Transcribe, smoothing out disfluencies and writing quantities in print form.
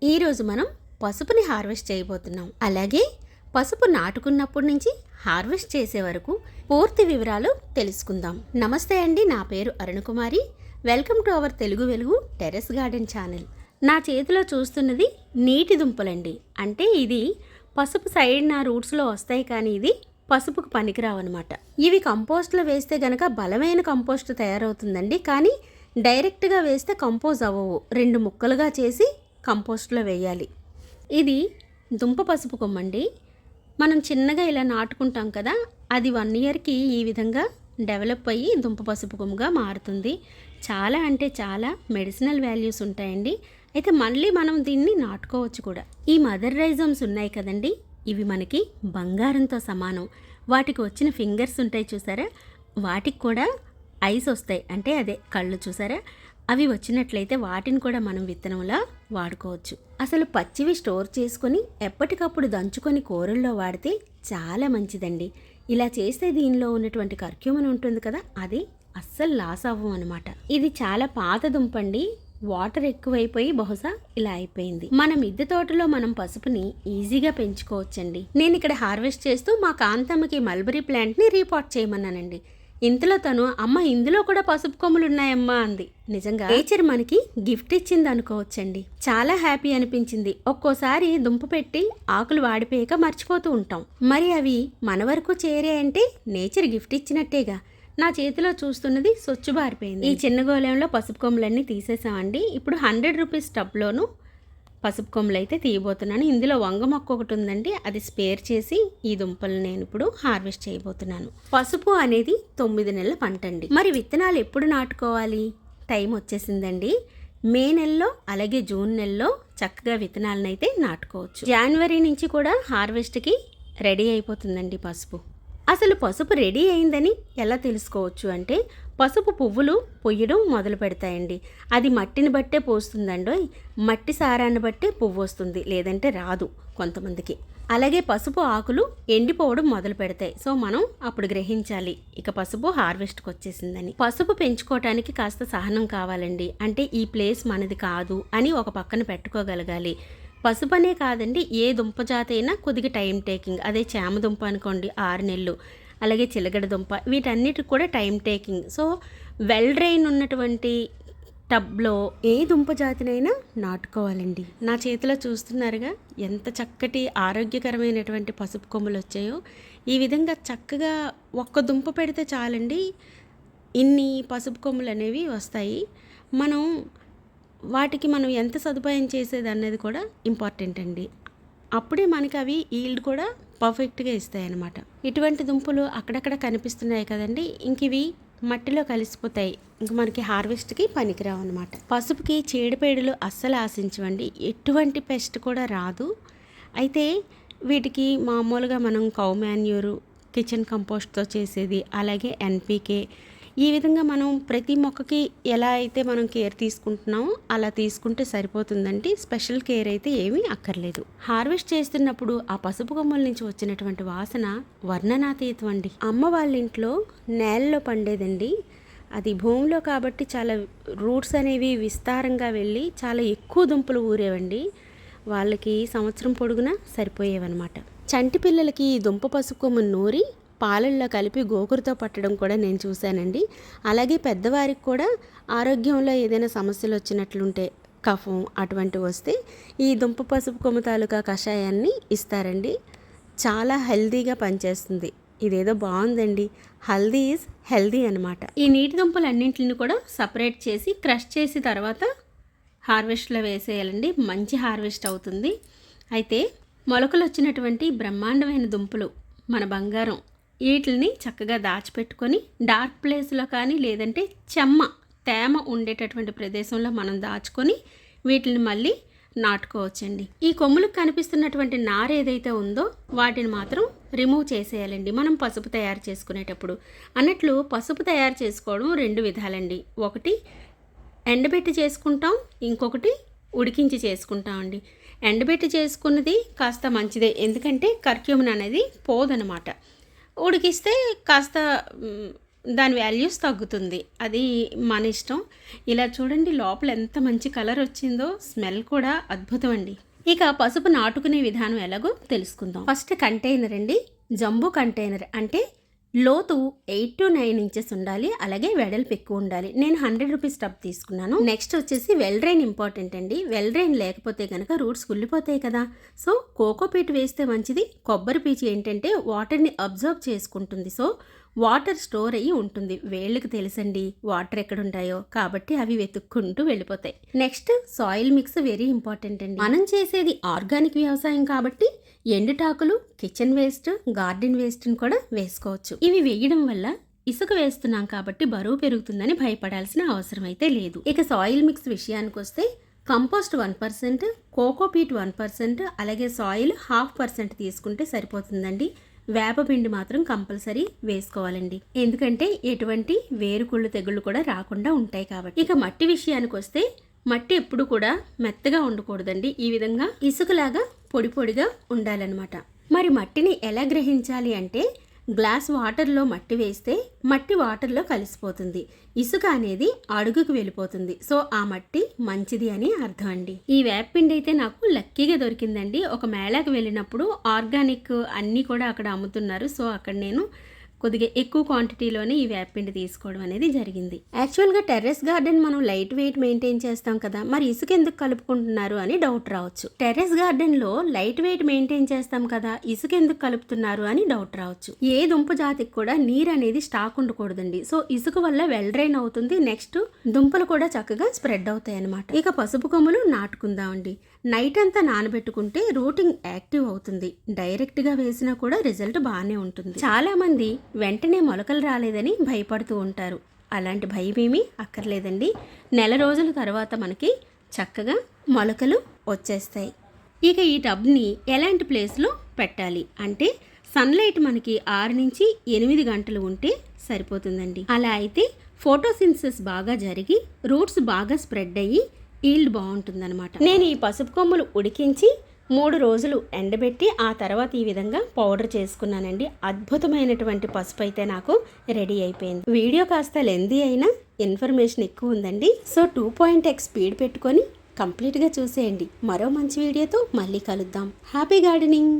ఈరోజు మనం పసుపుని హార్వెస్ట్ చేయబోతున్నాం. అలాగే పసుపు నాటుకున్నప్పటి నుంచి హార్వెస్ట్ చేసే వరకు పూర్తి వివరాలు తెలుసుకుందాం. నమస్తే అండి, నా పేరు Arunakumari. Welcome to our Telugu వెలుగు టెర్రస్ గార్డెన్ ఛానల్. నా చేతిలో చూస్తున్నది నీటి దుంపలండి. అంటే ఇది పసుపు సైడ్ నా రూట్స్లో వస్తాయి, కానీ ఇది పసుపుకు పనికిరావన్నమాట. ఇవి కంపోస్ట్లో వేస్తే గనక బలమైన కంపోస్ట్ తయారవుతుందండి, కానీ డైరెక్ట్గా వేస్తే కంపోజ్ అవ్వవు. 2 ముక్కలుగా చేసి కంపోస్ట్లో వేయాలి. ఇది దుంప పసుపు కొమ్మండి. మనం చిన్నగా ఇలా నాటుకుంటాం కదా, అది 1 ఇయర్కి ఈ విధంగా డెవలప్ అయ్యి దుంప పసుపు కొమ్ముగా మారుతుంది. చాలా అంటే చాలా మెడిసినల్ వాల్యూస్ ఉంటాయండి. అయితే మళ్ళీ మనం దీన్ని నాటుకోవచ్చు కూడా. ఈ మదర్ రైజమ్స్ ఉన్నాయి కదండి, ఇవి మనకి బంగారంతో సమానం. వాటికి వచ్చిన ఫింగర్స్ ఉంటాయి చూసారా, వాటికి కూడా ఐస్ వస్తాయి, అంటే అదే కళ్ళు చూసారా, అవి వచ్చినట్లయితే వాటిని కూడా మనం విత్తనంలా వాడుకోవచ్చు. అసలు పచ్చివి స్టోర్ చేసుకొని ఎప్పటికప్పుడు దంచుకొని కూరల్లో వాడితే చాలా మంచిదండి. ఇలా చేస్తే దీనిలో ఉన్నటువంటి కర్క్యూమన్ ఉంటుంది కదా, అది అస్సలు లాస్ అవ్వం అనమాట. ఇది చాలా పాత దుంపండి, వాటర్ ఎక్కువైపోయి బహుశా ఇలా అయిపోయింది. మన మిద్దె తోటలో మనం పసుపుని ఈజీగా పెంచుకోవచ్చండి. నేను ఇక్కడ హార్వెస్ట్ చేస్తూ మా కాంతమ్మకి మల్బరీ ప్లాంట్ని రీపాట్ చేయమన్నానండి. ఇంతలో తను, అమ్మ ఇందులో కూడా పసుపు కొమ్ములు ఉన్నాయమ్మా అంది. నిజంగా నేచర్ మనకి గిఫ్ట్ ఇచ్చింది అనుకోవచ్చండి. చాలా హ్యాపీ అనిపించింది. ఒక్కోసారి దుంప పెట్టి ఆకులు వాడిపోయాక మర్చిపోతూ ఉంటాం, మరి అవి మన వరకు చేరే అంటే నేచర్ గిఫ్ట్ ఇచ్చినట్టేగా. నా చేతిలో చూస్తున్నది సొచ్చుబారిపోయింది. ఈ చిన్న గోళంలో పసుపు కొమ్ములన్నీ తీసేసామండి. ఇప్పుడు 100 రూపీస్ టబ్లోను పసుపు కొమ్ములు అయితే తీయబోతున్నాను. ఇందులో వంగ మొక్క ఒకటి ఉందండి, అది స్పేర్ చేసి ఈ దుంపలు నేను ఇప్పుడు హార్వెస్ట్ చేయబోతున్నాను. పసుపు అనేది 9 నెలల పంట అండి. మరి విత్తనాలు ఎప్పుడు నాటుకోవాలి? టైం వచ్చేసిందండి. మే నెలలో అలాగే జూన్ నెలలో చక్కగా విత్తనాలను అయితే నాటుకోవచ్చు. జనవరి నుంచి కూడా హార్వెస్ట్కి రెడీ అయిపోతుందండి పసుపు. అసలు పసుపు రెడీ అయిందని ఎలా తెలుసుకోవచ్చు అంటే, పసుపు పువ్వులు పొయ్యడం మొదలు పెడతాయండి. అది మట్టిని బట్టే పోస్తుందండో, మట్టి సారాన్ని బట్టే పువ్వు వస్తుంది, లేదంటే రాదు కొంతమందికి. అలాగే పసుపు ఆకులు ఎండిపోవడం మొదలు పెడతాయి. సో మనం అప్పుడు గ్రహించాలి ఇక పసుపు హార్వెస్ట్కి వచ్చేసిందని. పసుపు పెంచుకోవటానికి కాస్త సహనం కావాలండి. అంటే ఈ ప్లేస్ మనది కాదు అని ఒక పక్కన పెట్టుకోగలగాలి. పసుపు అనే కాదండి, ఏ దుంప జాతి అయినా కొద్దిగా టైం టేకింగ్. అదే చామ దుంప అనుకోండి 6 నెలలు, అలాగే చిలగడ దుంప, వీటన్నిటికి కూడా time taking. So well drain ఉన్నటువంటి టబ్లో ఏ దుంప జాతినైనా నాటుకోవాలండి. నా చేతిలో చూస్తున్నారుగా ఎంత చక్కటి ఆరోగ్యకరమైనటువంటి పసుపు కొమ్ములు వచ్చాయో. ఈ విధంగా చక్కగా ఒక్క దుంప పెడితే చాలండి, ఇన్ని పసుపు కొమ్ములు అనేవి వస్తాయి. వాటికి మనం ఎంత సదుపాయం చేసేది అన్నది కూడా ఇంపార్టెంట్ అండి. అప్పుడే మనకి అవి ఈల్డ్ కూడా పర్ఫెక్ట్గా ఇస్తాయి అన్నమాట. ఇటువంటి దుంపలు అక్కడక్కడ కనిపిస్తున్నాయి కదండి, ఇంక ఇవి మట్టిలో కలిసిపోతాయి, ఇంక మనకి హార్వెస్ట్కి పనికిరావు అనమాట. పసుపుకి చీడపేడలు అస్సలు ఆశించవండి, ఎటువంటి పెస్ట్ కూడా రాదు. అయితే వీటికి మామూలుగా మనం కౌ మాన్యూరు, కిచెన్ కంపోస్ట్తో చేసేది, అలాగే ఎన్పీకే, ఈ విధంగా మనం ప్రతి మొక్కకి ఎలా అయితే మనం కేర్ తీసుకుంటున్నామో అలా తీసుకుంటే సరిపోతుందండి. స్పెషల్ కేర్ అయితే ఏమీ అక్కర్లేదు. హార్వెస్ట్ చేస్తున్నప్పుడు ఆ పసుపు కొమ్మల నుంచి వచ్చినటువంటి వాసన వర్ణనాతీతం అండి. అమ్మ వాళ్ళ ఇంట్లో నేలలో పండేదండి. అది భూమిలో కాబట్టి చాలా రూట్స్ అనేవి విస్తారంగా వెళ్ళి చాలా ఎక్కువ దుంపలు ఊరేవండి. వాళ్ళకి సంవత్సరం పొడుగునా సరిపోయేవన్నమాట. చంటి పిల్లలకి దుంప పసుపు కొమ్ము నూరి పాలల్లో కలిపి గోకురుతో పట్టడం కూడా నేను చూశానండి. అలాగే పెద్దవారికి కూడా ఆరోగ్యంలో ఏదైనా సమస్యలు వచ్చినట్లుంటే, కఫం అటువంటి వస్తే ఈ దుంప పసుపు కొమ్ము తాలూకా కషాయాన్ని ఇస్తారండి. చాలా హెల్దీగా పనిచేస్తుంది. ఇదేదో బాగుందండి, హల్దీ ఈజ్ హెల్దీ అనమాట. ఈ నీటి దుంపలన్నింటిని కూడా సపరేట్ చేసి క్రష్ చేసి తర్వాత హార్వెస్ట్లో వేసేయాలండి. మంచి హార్వెస్ట్ అవుతుంది. అయితే మొలకలు వచ్చినటువంటి బ్రహ్మాండమైన దుంపలు మన బంగారం. వీటిని చక్కగా దాచిపెట్టుకొని డార్క్ ప్లేస్లో కానీ లేదంటే తేమ ఉండేటటువంటి ప్రదేశంలో మనం దాచుకొని వీటిని మళ్ళీ నాటుకోవచ్చండి. ఈ కొమ్ములకు కనిపిస్తున్నటువంటి నార ఏదైతే ఉందో వాటిని మాత్రం రిమూవ్ చేసేయాలండి మనం పసుపు తయారు చేసుకునేటప్పుడు. అన్నట్లు పసుపు తయారు చేసుకోవడం 2 విధాలండి. ఒకటి ఎండబెట్టి చేసుకుంటాం, ఇంకొకటి ఉడికించి చేసుకుంటామండి. ఎండబెట్టి చేసుకున్నది కాస్త మంచిదే, ఎందుకంటే కర్క్యూమిన్ అనేది పోదనమాట. ఉడికిస్తే కాస్త దాని వాల్యూస్ తగ్గుతుంది. అది మన ఇష్టం. ఇలా చూడండి లోపల ఎంత మంచి కలర్ వచ్చిందో, స్మెల్ కూడా అద్భుతం అండి. ఇక పసుపు నాటుకునే విధానం ఎలాగో తెలుసుకుందాం. ఫస్ట్ కంటైనర్ అండి, జంబో కంటైనర్ అంటే లోతు 8 to 9 ఇంచెస్ ఉండాలి, అలాగే వెడల్పు ఎక్కువ ఉండాలి. నేను 100 రూపీస్ టబ్ తీసుకున్నాను. నెక్స్ట్ వచ్చేసి వెల్ డ్రైన్ ఇంపార్టెంట్ అండి. వెల్ డ్రైన్ లేకపోతే కనుక రూట్స్ కుళ్ళిపోతాయి కదా. సో కోకోపీట్ వేస్తే మంచిది. కొబ్బరి పీచు ఏంటంటే వాటర్ని అబ్జర్వ్ చేసుకుంటుంది. సో వాటర్ స్టోర్ అయ్యి ఉంటుంది. వేళ్ళకి తెలుసండి వాటర్ ఎక్కడ ఉంటాయో, కాబట్టి అవి వెతుక్కుంటూ వెళ్ళిపోతాయి. Next soil mix very important అండి. మనం చేసేది ఆర్గానిక్ వ్యవసాయం కాబట్టి ఎండుటాకులు, కిచెన్ వేస్ట్, గార్డెన్ వేస్ట్ని కూడా వేసుకోవచ్చు. ఇవి వేయడం వల్ల ఇసుక వేస్తున్నాం కాబట్టి బరువు పెరుగుతుందని భయపడాల్సిన అవసరం అయితే లేదు. ఇక సాయిల్ మిక్స్ విషయానికి వస్తే కంపోస్ట్ 1%, కోకోపీట్ 1%, అలాగే సాయిల్ 0.5% తీసుకుంటే సరిపోతుందండి. వేపపిండి మాత్రం కంపల్సరీ వేసుకోవాలండి, ఎందుకంటే ఎటువంటి వేరుకుళ్ళు తెగుళ్ళు కూడా రాకుండా ఉంటాయి కాబట్టి. ఇక మట్టి విషయానికి వస్తే మట్టి ఎప్పుడు కూడా మెత్తగా ఉండకూడదండి. ఈ విధంగా ఇసుకలాగా పొడి పొడిగా ఉండాలన్నమాట. మరి మట్టిని ఎలా గ్రహించాలి అంటే గ్లాస్ వాటర్లో మట్టి వేస్తే మట్టి వాటర్లో కలిసిపోతుంది, ఇసుక అనేది అడుగుకు వెళ్ళిపోతుంది. సో ఆ మట్టి మంచిది అని అర్థం అండి. ఈ వేపపిండి అయితే నాకు లక్కీగా దొరికిందండి. ఒక మేళాకి వెళ్ళినప్పుడు ఆర్గానిక్ అన్నీ కూడా అక్కడ అమ్ముతున్నారు. సో అక్కడ నేను కొద్దిగా ఎక్కువ క్వాంటిటీలోనే ఈ వేపపిండి తీసుకోవడం అనేది జరిగింది. యాక్చువల్గా టెర్రస్ గార్డెన్ మనం లైట్ వెయిట్ మెయింటైన్ చేస్తాం కదా, మరి ఇసుక ఎందుకు కలుపుకుంటున్నారు అని డౌట్ రావచ్చు. టెర్రస్ గార్డెన్లో లైట్ వెయిట్ మెయింటైన్ చేస్తాం కదా, ఇసుక ఎందుకు కలుపుతున్నారు అని డౌట్ రావచ్చు. ఏ దుంప జాతికి కూడా నీరు అనేది స్టాక్ ఉండకూడదండి. సో ఇసుక వల్ల వెల్ డ్రైన్ అవుతుంది. నెక్స్ట్ దుంపలు కూడా చక్కగా స్ప్రెడ్ అవుతాయి అన్నమాట. ఇక పసుపు కొమ్ములు నాటుకుందామండి. నైట్ అంతా నానబెట్టుకుంటే రూటింగ్ యాక్టివ్ అవుతుంది. డైరెక్ట్గా వేసినా కూడా రిజల్ట్ బాగానే ఉంటుంది. చాలా మంది వెంటనే మొలకలు రాలేదని భయపడుతూ ఉంటారు. అలాంటి భయమేమీ అక్కర్లేదండి. నెల రోజుల తర్వాత మనకి చక్కగా మొలకలు వచ్చేస్తాయి. ఇక ఈ టబ్ని ఎలాంటి ప్లేస్లో పెట్టాలి అంటే సన్లైట్ మనకి 6 నుంచి 8 గంటలు ఉంటే సరిపోతుందండి. అలా అయితే ఫోటోసింథసిస్ బాగా జరిగి రూట్స్ బాగా స్ప్రెడ్ అయ్యి ఈల్డ్ బాగుంటుందన్నమాట. నేను ఈ పసుపు కొమ్ములు ఉడికించి 3 రోజులు ఎండబెట్టి ఆ తర్వాత ఈ విధంగా పౌడర్ చేసుకున్నానండి. అద్భుతమైనటువంటి పసుపు అయితే నాకు రెడీ అయిపోయింది. వీడియో కాస్త లెందీ అయినా ఇన్ఫర్మేషన్ ఎక్కువ ఉందండి. సో 2.x స్పీడ్ పెట్టుకొని కంప్లీట్గా చూసేయండి. మరో మంచి వీడియోతో మళ్ళీ కలుద్దాం. Happy gardening.